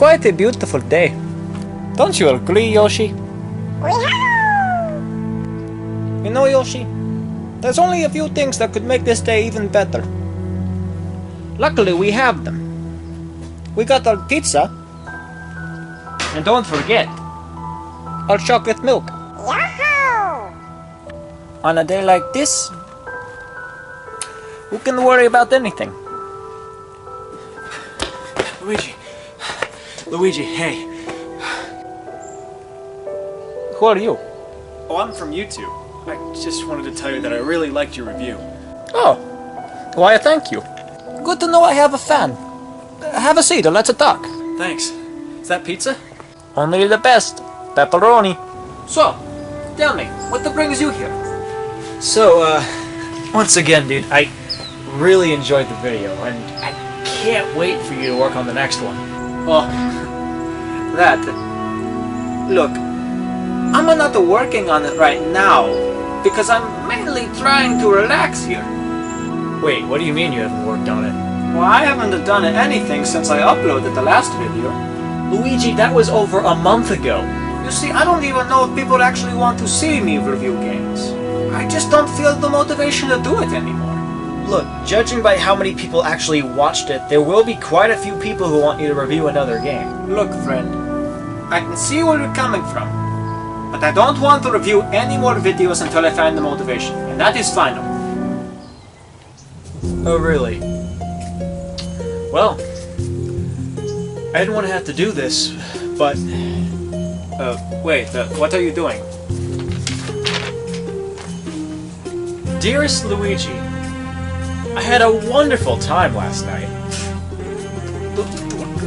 quite a beautiful day. Don't you agree, Yoshi? You know, Yoshi, there's only a few things that could make this day even better. Luckily, we have them. We got our pizza. And don't forget, our chocolate milk. Yahoo! On a day like this, who can worry about anything? Luigi, hey. Who are you? Oh, I'm from YouTube. I just wanted to tell you that I really liked your review. Oh, why thank you. Good to know I have a fan. Have a seat and let's talk. Thanks. Is that pizza? Only the best. Pepperoni. So, tell me, what brings you here? So, once again, dude, I really enjoyed the video, and I can't wait for you to work on the next one. Oh, that. Look, I'm not working on it right now, because I'm mainly trying to relax here. Wait, what do you mean you haven't worked on it? Well, I haven't done anything since I uploaded the last video. Luigi, that was over a month ago. You see, I don't even know if people actually want to see me review games. I just don't feel the motivation to do it anymore. Look, judging by how many people actually watched it, there will be quite a few people who want you to review another game. Look, friend, I can see where you're coming from, but I don't want to review any more videos until I find the motivation, and that is final. Oh, really? Well, I didn't want to have to do this, but... Wait, what are you doing? Dearest Luigi, I had a wonderful time last night.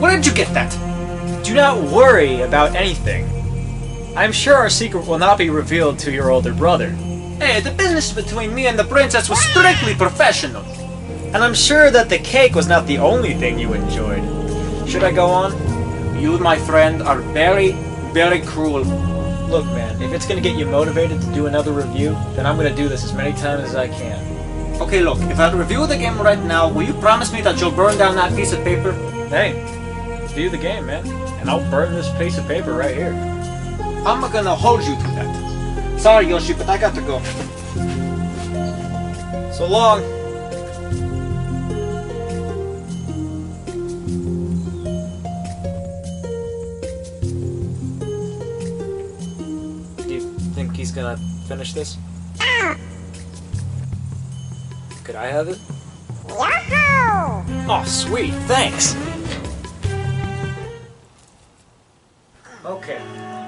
Where did you get that? Do not worry about anything. I'm sure our secret will not be revealed to your older brother. Hey, the business between me and the princess was strictly professional. And I'm sure that the cake was not the only thing you enjoyed. Should I go on? You, my friend, are very, very cruel. Look, man, if it's gonna get you motivated to do another review, then I'm gonna do this as many times as I can. Okay, look, if I review the game right now, will you promise me that you'll burn down that piece of paper? Hey, review the game, man. And I'll burn this piece of paper right here. I'm gonna hold you to that. Sorry, Yoshi, but I got to go. So long. Do you think he's gonna finish this? Could I have it? Yahoo! Oh, sweet, thanks! Okay,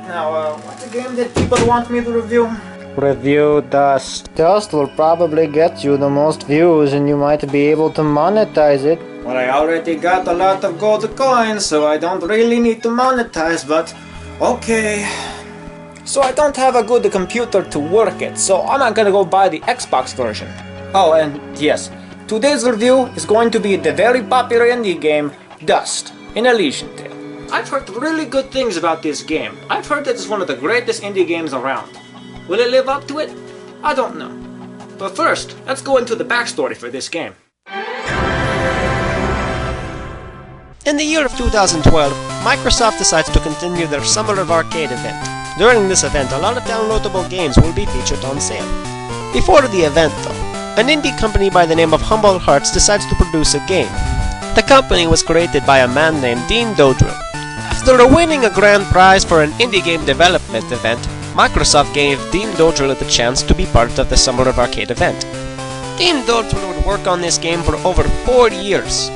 now, what game did people want me to review? Review Dust. Dust will probably get you the most views and you might be able to monetize it. Well, I already got a lot of gold coins, so I don't really need to monetize, but okay. So I don't have a good computer to work it, so I'm not gonna go buy the Xbox version. Oh, and yes, today's review is going to be the very popular indie game, Dust, in Elysian. I've heard really good things about this game. I've heard that it's one of the greatest indie games around. Will it live up to it? I don't know. But first, let's go into the backstory for this game. In the year of 2012, Microsoft decides to continue their Summer of Arcade event. During this event, a lot of downloadable games will be featured on sale. Before the event though, an indie company by the name of Humble Hearts decides to produce a game. The company was created by a man named Dean Dodrill. After winning a grand prize for an indie game development event, Microsoft gave Dean Dodrill the chance to be part of the Summer of Arcade event. Dean Dodrill would work on this game for over 4 years.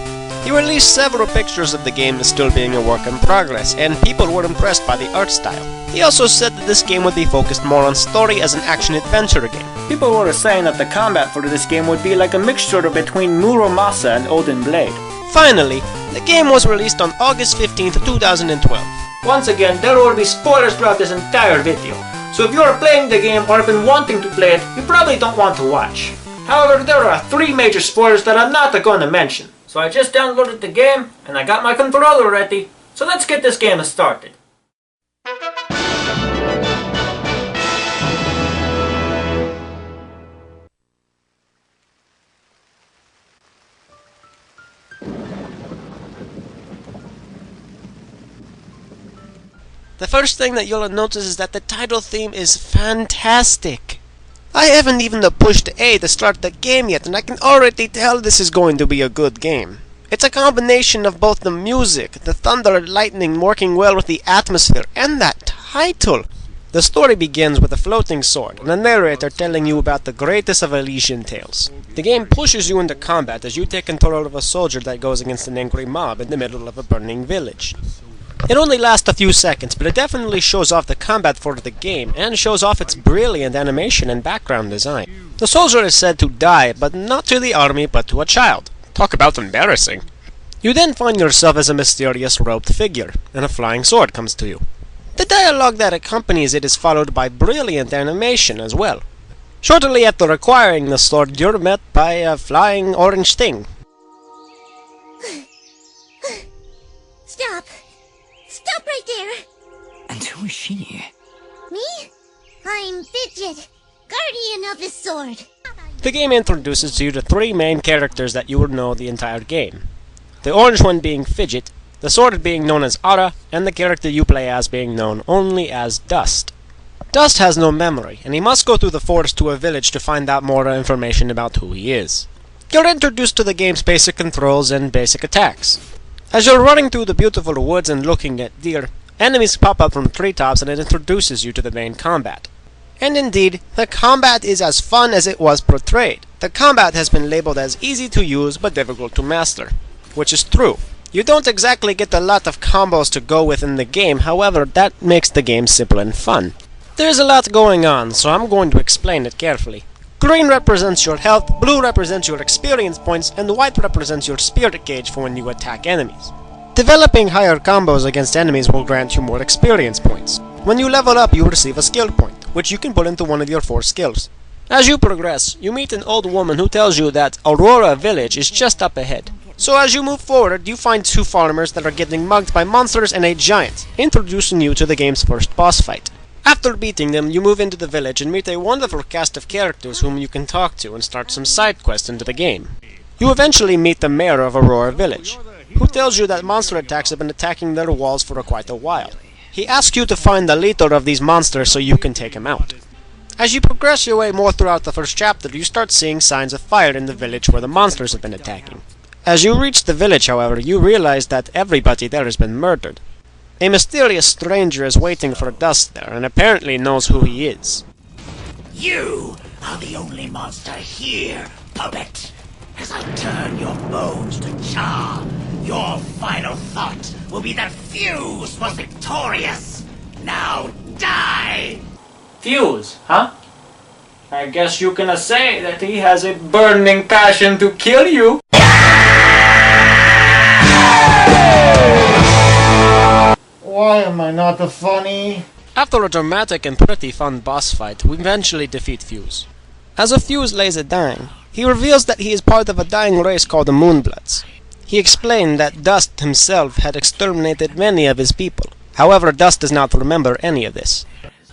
He released several pictures of the game still being a work in progress, and people were impressed by the art style. He also said that this game would be focused more on story as an action-adventure game. People were saying that the combat for this game would be like a mixture between Muramasa and Odin Blade. Finally, the game was released on August 15th, 2012. Once again, there will be spoilers throughout this entire video, so if you are playing the game or have been wanting to play it, you probably don't want to watch. However, there are 3 major spoilers that I'm not going to mention. So I just downloaded the game, and I got my controller ready, so let's get this game started. The first thing that you'll notice is that the title theme is fantastic. I haven't even pushed A to start the game yet, and I can already tell this is going to be a good game. It's a combination of both the music, the thunder and lightning working well with the atmosphere, and that title. The story begins with a floating sword, and a narrator telling you about the greatest of Elysian tales. The game pushes you into combat as you take control of a soldier that goes against an angry mob in the middle of a burning village. It only lasts a few seconds, but it definitely shows off the combat for the game, and shows off its brilliant animation and background design. The soldier is said to die, but not to the army, but to a child. Talk about embarrassing. You then find yourself as a mysterious robed figure, and a flying sword comes to you. The dialogue that accompanies it is followed by brilliant animation as well. Shortly after acquiring the sword, you're met by a flying orange thing. Stop! Stop right there! And who is she? Me? I'm Fidget, guardian of the sword. The game introduces to you the three main characters that you will know the entire game. The orange one being Fidget, the sword being known as Aura, and the character you play as being known only as Dust. Dust has no memory, and he must go through the forest to a village to find out more information about who he is. You're introduced to the game's basic controls and basic attacks. As you're running through the beautiful woods and looking at deer, enemies pop up from treetops and it introduces you to the main combat. And indeed, the combat is as fun as it was portrayed. The combat has been labeled as easy to use but difficult to master, which is true. You don't exactly get a lot of combos to go with in the game, however, that makes the game simple and fun. There's a lot going on, so I'm going to explain it carefully. Green represents your health, blue represents your experience points, and white represents your spirit gauge for when you attack enemies. Developing higher combos against enemies will grant you more experience points. When you level up, you receive a skill point, which you can put into one of your 4 skills. As you progress, you meet an old woman who tells you that Aurora Village is just up ahead. So as you move forward, you find 2 farmers that are getting mugged by monsters and a giant, introducing you to the game's first boss fight. After beating them, you move into the village and meet a wonderful cast of characters whom you can talk to and start some side quests into the game. You eventually meet the mayor of Aurora Village, who tells you that monster attacks have been attacking their walls for quite a while. He asks you to find the leader of these monsters so you can take him out. As you progress your way more throughout the first chapter, you start seeing signs of fire in the village where the monsters have been attacking. As you reach the village, however, you realize that everybody there has been murdered. A mysterious stranger is waiting for Dust there, and apparently knows who he is. You are the only monster here, puppet. As I turn your bones to char, your final thought will be that Fuse was victorious. Now die! Fuse, huh? I guess you can say that he has a burning passion to kill you. Why am I not funny? After a dramatic and pretty fun boss fight, we eventually defeat Fuse. As a Fuse lays dying, he reveals that he is part of a dying race called the Moonbloods. He explained that Dust himself had exterminated many of his people. However, Dust does not remember any of this.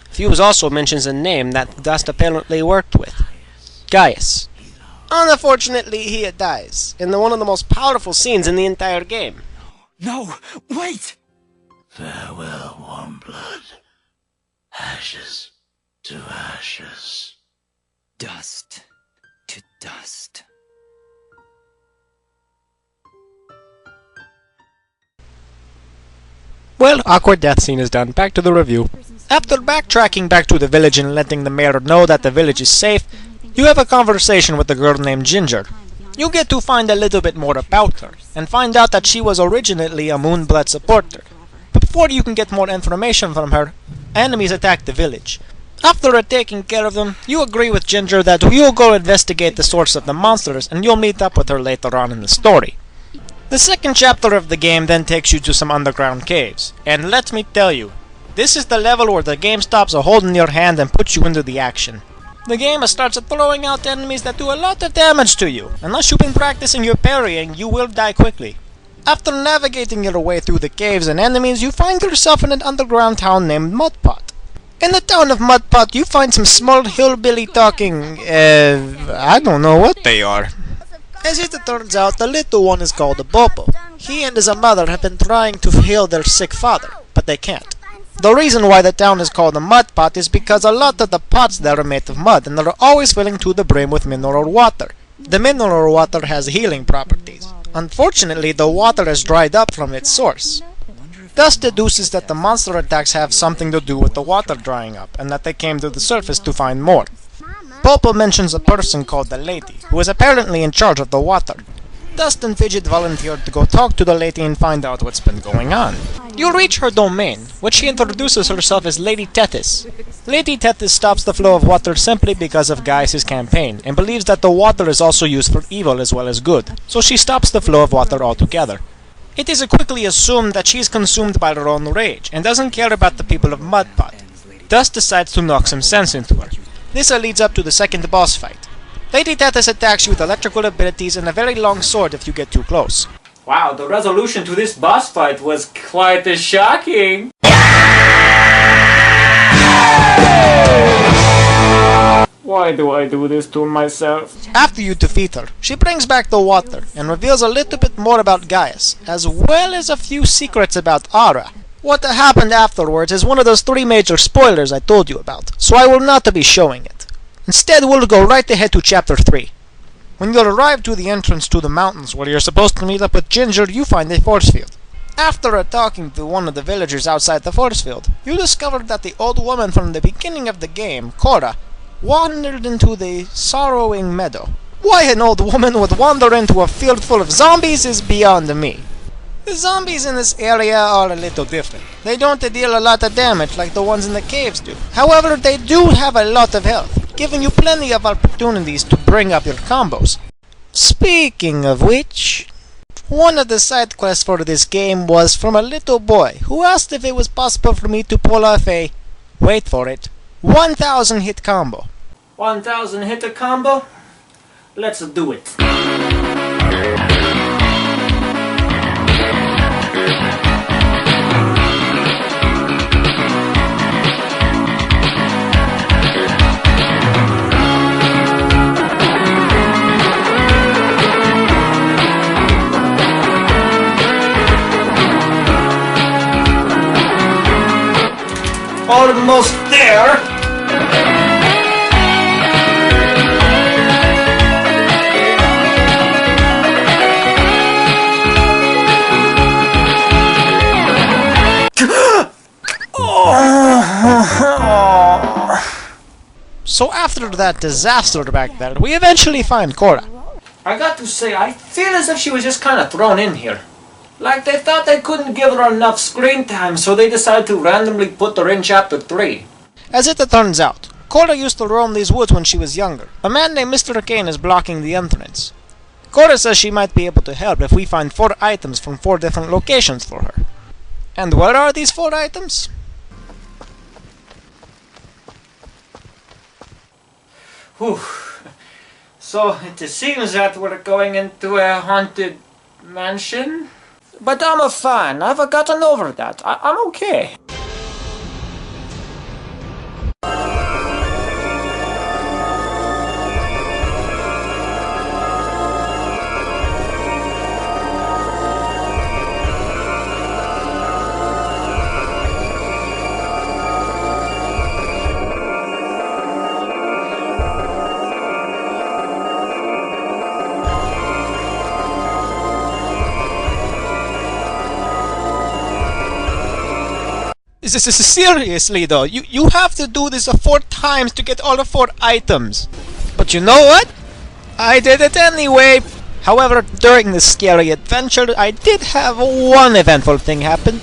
Fuse also mentions a name that Dust apparently worked with. Gaius. Unfortunately, he dies in one of the most powerful scenes in the entire game. No, wait! Farewell, warm blood. Ashes to ashes. Dust to dust. Well, awkward death scene is done. Back to the review. After backtracking back to the village and letting the mayor know that the village is safe, you have a conversation with a girl named Ginger. You get to find a little bit more about her, and find out that she was originally a Moonblood supporter. But before you can get more information from her, enemies attack the village. After taking care of them, you agree with Ginger that you'll go investigate the source of the monsters, and you'll meet up with her later on in the story. The second chapter of the game then takes you to some underground caves, and let me tell you, this is the level where the game stops a hold in your hand and puts you into the action. The game starts throwing out enemies that do a lot of damage to you. Unless you've been practicing your parrying, you will die quickly. After navigating your way through the caves and enemies, you find yourself in an underground town named Mudpot. In the town of Mudpot, you find some small hillbilly talking, I don't know what they are. As it turns out, the little one is called Bobo. He and his mother have been trying to heal their sick father, but they can't. The reason why the town is called a mud pot is because a lot of the pots there are made of mud and they're always filling to the brim with mineral water. The mineral water has healing properties. Unfortunately, the water has dried up from its source. Thus deduces that the monster attacks have something to do with the water drying up, and that they came to the surface to find more. Popo mentions a person called the lady, who is apparently in charge of the water. Dust and Fidget volunteered to go talk to the lady and find out what's been going on. You'll reach her domain, which she introduces herself as Lady Tethys. Lady Tethys stops the flow of water simply because of Gaius' campaign, and believes that the water is also used for evil as well as good, so she stops the flow of water altogether. It is quickly assumed that she is consumed by her own rage, and doesn't care about the people of Mudpot. Dust decides to knock some sense into her. This leads up to the second boss fight. Lady Tethys attacks you with electrical abilities and a very long sword if you get too close. Wow, the resolution to this boss fight was quite shocking. Why do I do this to myself? After you defeat her, she brings back the water and reveals a little bit more about Gaius, as well as a few secrets about Ara. What happened afterwards is one of those 3 major spoilers I told you about, so I will not be showing it. Instead, we'll go right ahead to Chapter 3. When you arrive to the entrance to the mountains where you're supposed to meet up with Ginger, you find a force field. After talking to one of the villagers outside the force field, you discover that the old woman from the beginning of the game, Cora, wandered into the sorrowing meadow. Why an old woman would wander into a field full of zombies is beyond me. The zombies in this area are a little different. They don't deal a lot of damage like the ones in the caves do. However, they do have a lot of health, giving you plenty of opportunities to bring up your combos. Speaking of which, one of the side quests for this game was from a little boy who asked if it was possible for me to pull off a, wait for it, 1000 hit combo. 1000 hit a combo? Let's do it. Almost there! So after that disaster back there, we eventually find Cora. I got to say, I feel as if she was just kind of thrown in here. Like they thought they couldn't give her enough screen time, so they decided to randomly put her in Chapter 3. As it turns out, Cora used to roam these woods when she was younger. A man named Mr. Kane is blocking the entrance. Cora says she might be able to help if we find 4 items from 4 different locations for her. And what are these 4 items? Whew. So it seems that we're going into a haunted mansion? But I'm fine. I've gotten over that. I'm okay. Seriously though, you have to do this 4 times to get all the 4 items. But you know what? I did it anyway. However, during this scary adventure, I did have one eventful thing happen.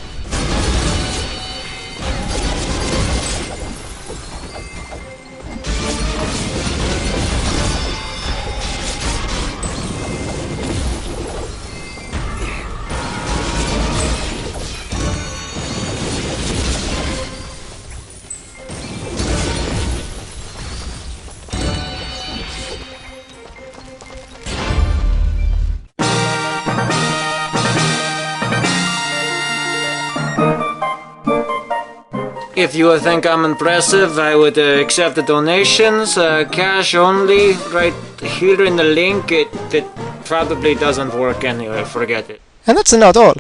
If you think I'm impressive, I would accept the donations, cash only, right here in the link. It probably doesn't work anyway, forget it. And that's not all.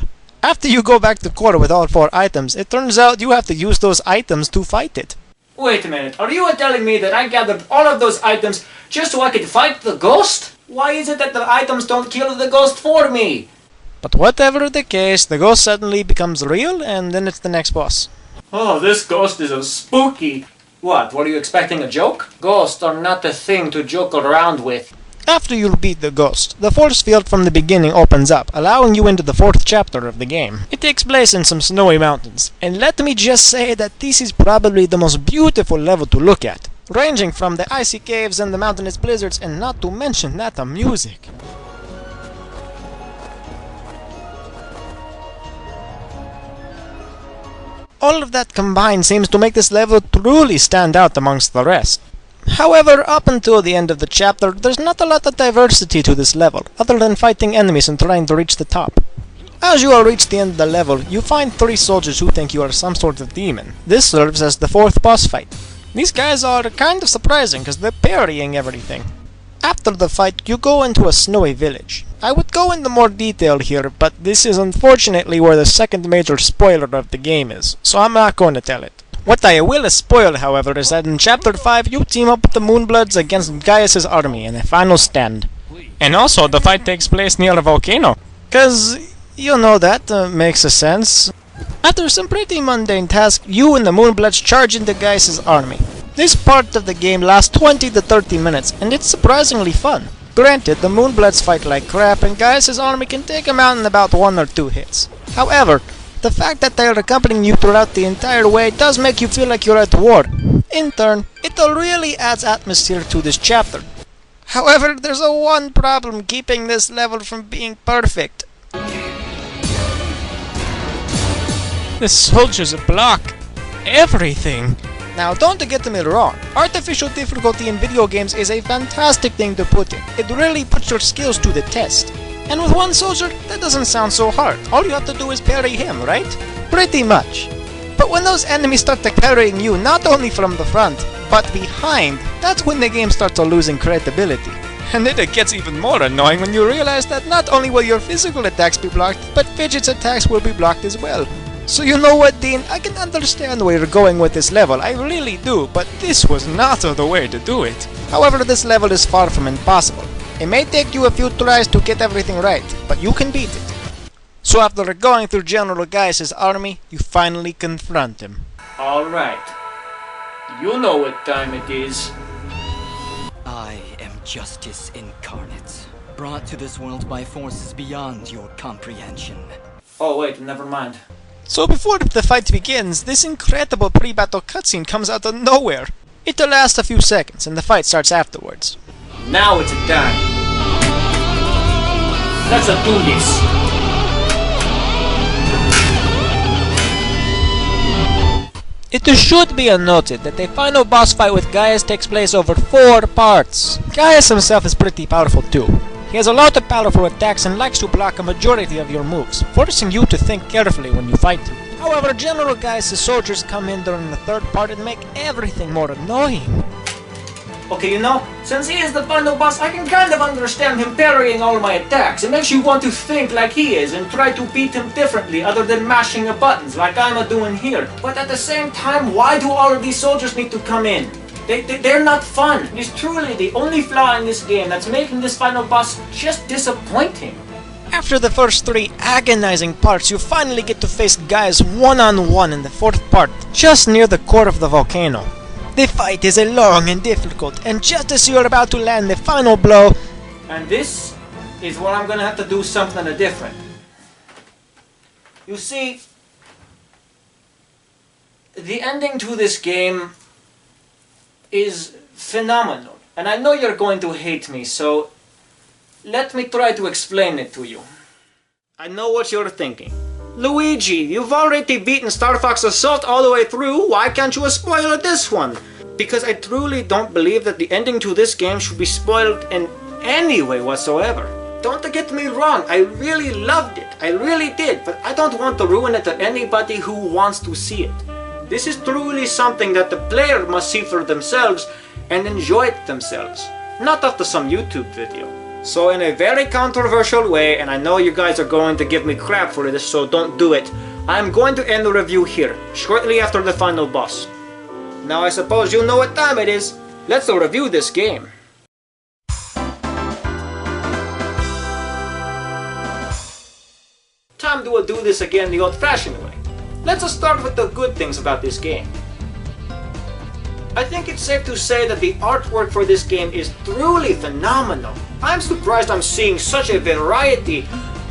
After you go back to court with all 4 items, it turns out you have to use those items to fight it. Wait a minute, are you telling me that I gathered all of those items just so I could fight the ghost? Why is it that the items don't kill the ghost for me? But whatever the case, the ghost suddenly becomes real, and then it's the next boss. Oh, this ghost is so spooky. What, were you expecting a joke? Ghosts are not a thing to joke around with. After you beat the ghost, the force field from the beginning opens up, allowing you into the 4th chapter of the game. It takes place in some snowy mountains, and let me just say that this is probably the most beautiful level to look at, ranging from the icy caves and the mountainous blizzards, and not to mention that the music. All of that combined seems to make this level truly stand out amongst the rest. However, up until the end of the chapter, there's not a lot of diversity to this level, other than fighting enemies and trying to reach the top. As you all reach the end of the level, you find 3 soldiers who think you are some sort of demon. This serves as the 4th boss fight. These guys are kind of surprising because they're parrying everything. After the fight, you go into a snowy village. I would go into more detail here, but this is unfortunately where the second major spoiler of the game is, so I'm not going to tell it. What I will spoil, however, is that in Chapter 5 you team up with the Moonbloods against Gaius' army in a final stand. And also, the fight takes place near a volcano. Cause, you know, that makes sense. After some pretty mundane tasks, you and the Moonbloods charge into Gaius' army. This part of the game lasts 20 to 30 minutes, and it's surprisingly fun. Granted, the Moonbloods fight like crap, and Gaius' army can take them out in about 1 or 2 hits. However, the fact that they are accompanying you throughout the entire way does make you feel like you're at war. In turn, it really adds atmosphere to this chapter. However, there's one problem keeping this level from being perfect. The soldiers block everything. Now, don't get me wrong, artificial difficulty in video games is a fantastic thing to put in. It really puts your skills to the test. And with 1 soldier, that doesn't sound so hard. All you have to do is parry him, right? Pretty much. But when those enemies start parrying you, not only from the front, but behind, that's when the game starts losing credibility. And then it gets even more annoying when you realize that not only will your physical attacks be blocked, but Fidget's attacks will be blocked as well. So you know what, Dean, I can understand where you're going with this level, I really do, but this was not the way to do it. However, this level is far from impossible. It may take you a few tries to get everything right, but you can beat it. So after going through General Gaius' army, you finally confront him. Alright. You know what time it is. I am justice incarnate, brought to this world by forces beyond your comprehension. Oh wait, never mind. So before the fight begins, this incredible pre-battle cutscene comes out of nowhere. It'll last a few seconds, and the fight starts afterwards. Now it's a time. Let's do this. It should be noted that the final boss fight with Gaius takes place over 4 parts. Gaius himself is pretty powerful too. He has a lot of powerful attacks and likes to block a majority of your moves, forcing you to think carefully when you fight him. However, General Gaius' soldiers come in during the 3rd part and make everything more annoying. Okay, you know, since he is the final boss, I can kind of understand him parrying all my attacks. It makes you want to think like he is and try to beat him differently other than mashing the buttons like I'm doing here. But at the same time, why do all of these soldiers need to come in? They're not fun. It's truly the only flaw in this game that's making this final boss just disappointing. After the first 3 agonizing parts, you finally get to face Gaius one-on-one in the 4th part, just near the core of the volcano. The fight is long and difficult, and just as you are about to land the final blow... And this is where I'm gonna have to do something different. You see, the ending to this game is phenomenal. And I know you're going to hate me, so let me try to explain it to you. I know what you're thinking. Luigi, you've already beaten Star Fox Assault all the way through, why can't you spoil this one? Because I truly don't believe that the ending to this game should be spoiled in any way whatsoever. Don't get me wrong, I really loved it, I really did, but I don't want to ruin it to anybody who wants to see it. This is truly something that the player must see for themselves and enjoy it themselves, not after some YouTube video. So in a very controversial way, and I know you guys are going to give me crap for this, so don't do it, I'm going to end the review here, shortly after the final boss. Now I suppose you know what time it is. Let's review this game. Time to do this again the old-fashioned way. Let's start with the good things about this game. I think it's safe to say that the artwork for this game is truly phenomenal. I'm surprised I'm seeing such a variety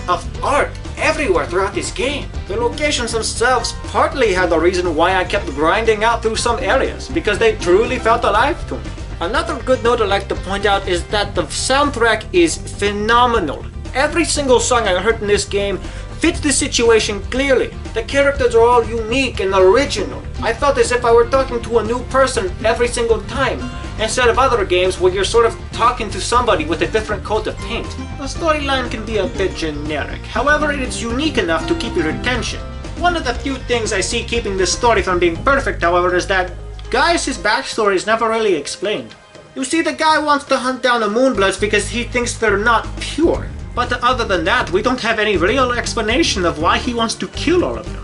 of art everywhere throughout this game. The locations themselves partly had the reason why I kept grinding out through some areas, because they truly felt alive to me. Another good note I'd like to point out is that the soundtrack is phenomenal. Every single song I heard in this game fits the situation clearly. The characters are all unique and original. I felt as if I were talking to a new person every single time, instead of other games where you're sort of talking to somebody with a different coat of paint. The storyline can be a bit generic, however it is unique enough to keep your attention. One of the few things I see keeping this story from being perfect, however, is that Gaius' backstory is never really explained. You see, the guy wants to hunt down the Moonbloods because he thinks they're not pure. But other than that, we don't have any real explanation of why he wants to kill all of them.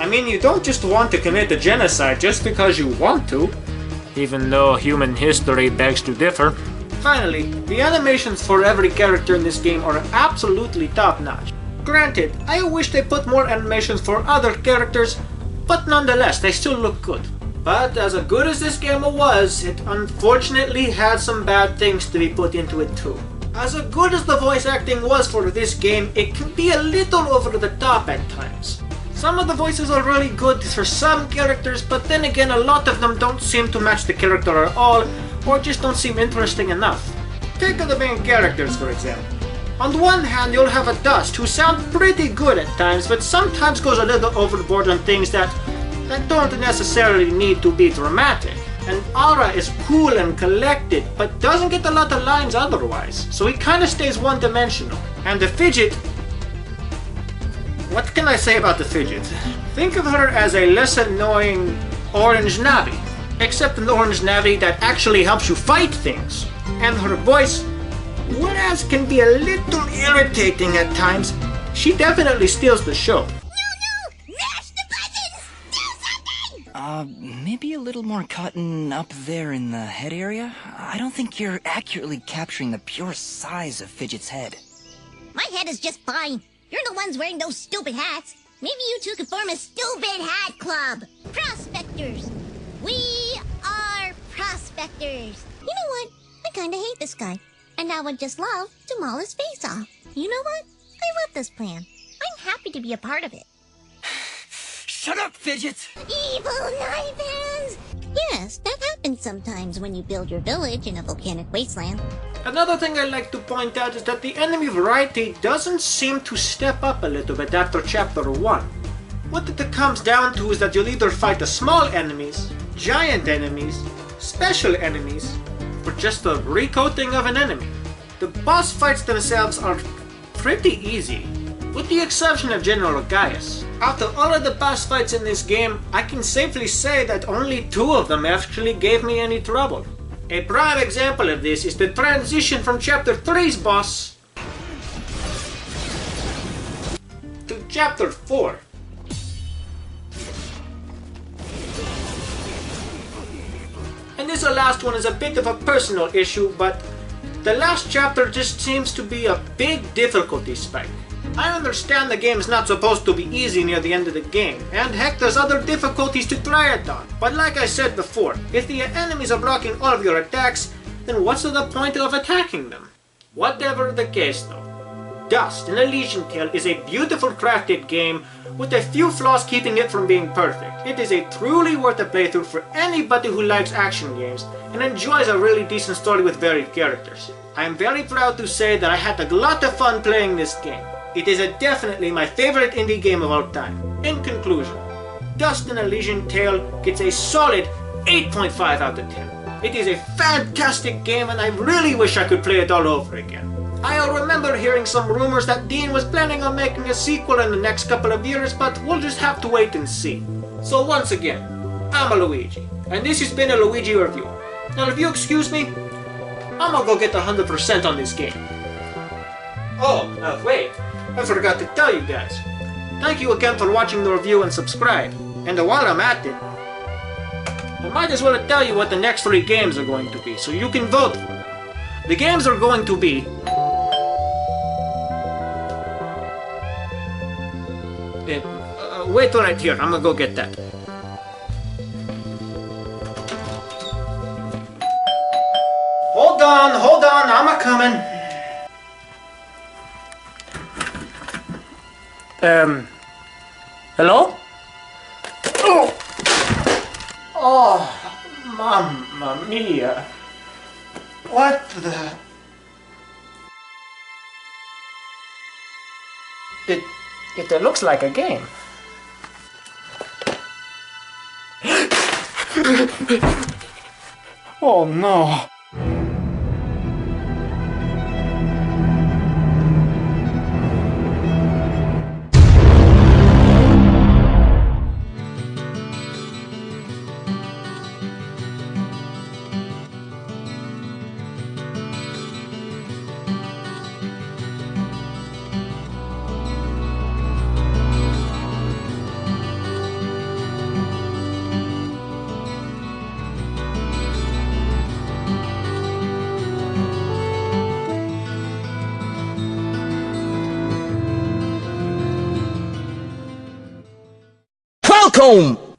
I mean, you don't just want to commit a genocide just because you want to, even though human history begs to differ. Finally, the animations for every character in this game are absolutely top-notch. Granted, I wish they put more animations for other characters, but nonetheless, they still look good. But as good as this game was, it unfortunately had some bad things to be put into it too. As good as the voice acting was for this game, it can be a little over the top at times. Some of the voices are really good for some characters, but then again a lot of them don't seem to match the character at all, or just don't seem interesting enough. Take the main characters for example. On the one hand, you'll have a Dust who sound pretty good at times, but sometimes goes a little overboard on things that don't necessarily need to be dramatic. And Aura is cool and collected, but doesn't get a lot of lines otherwise, so he kinda stays one-dimensional. And the Fidget... what can I say about the Fidget? Think of her as a less annoying Orange Navi, except an Orange Navi that actually helps you fight things. And her voice, whereas can be a little irritating at times, she definitely steals the show. Maybe a little more cotton up there in the head area? I don't think you're accurately capturing the pure size of Fidget's head. My head is just fine. You're the ones wearing those stupid hats. Maybe you two could form a stupid hat club. Prospectors. We are prospectors. You know what? I kinda hate this guy. And I would just love to maul his face off. You know what? I love this plan. I'm happy to be a part of it. Shut up, Fidget! Evil knife hands! Yes, that happens sometimes when you build your village in a volcanic wasteland. Another thing I'd like to point out is that the enemy variety doesn't seem to step up a little bit after Chapter 1. What it comes down to is that you'll either fight the small enemies, giant enemies, special enemies, or just a recoating of an enemy. The boss fights themselves are pretty easy, with the exception of General Gaius. After all of the boss fights in this game, I can safely say that only 2 of them actually gave me any trouble. A prime example of this is the transition from Chapter 3's boss to Chapter 4. And this last one is a bit of a personal issue, but the last chapter just seems to be a big difficulty spike. I understand the game is not supposed to be easy near the end of the game, and heck, there's other difficulties to try it on. But like I said before, if the enemies are blocking all of your attacks, then what's the point of attacking them? Whatever the case though, Dust in Elysian Tale is a beautiful crafted game with a few flaws keeping it from being perfect. It is a truly worth a playthrough for anybody who likes action games and enjoys a really decent story with varied characters. I am very proud to say that I had a lot of fun playing this game. It is definitely my favorite indie game of all time. In conclusion, Dust in Elysian Tale gets a solid 8.5 out of 10. It is a fantastic game and I really wish I could play it all over again. I remember hearing some rumors that Dean was planning on making a sequel in the next couple of years, but we'll just have to wait and see. So once again, I'm a Luigi, and this has been a Luigi review. Now if you excuse me, I'm gonna go get 100% on this game. Oh, wait, I forgot to tell you guys. Thank you again for watching the review and subscribe. And while I'm at it, I might as well tell you what the next 3 games are going to be, so you can vote for them. The games are going to be... wait right here, I'm gonna go get that. Hold on, I'm a-coming. Hello? Oh, mamma mia. What the... It looks like a game. Oh no. Welcome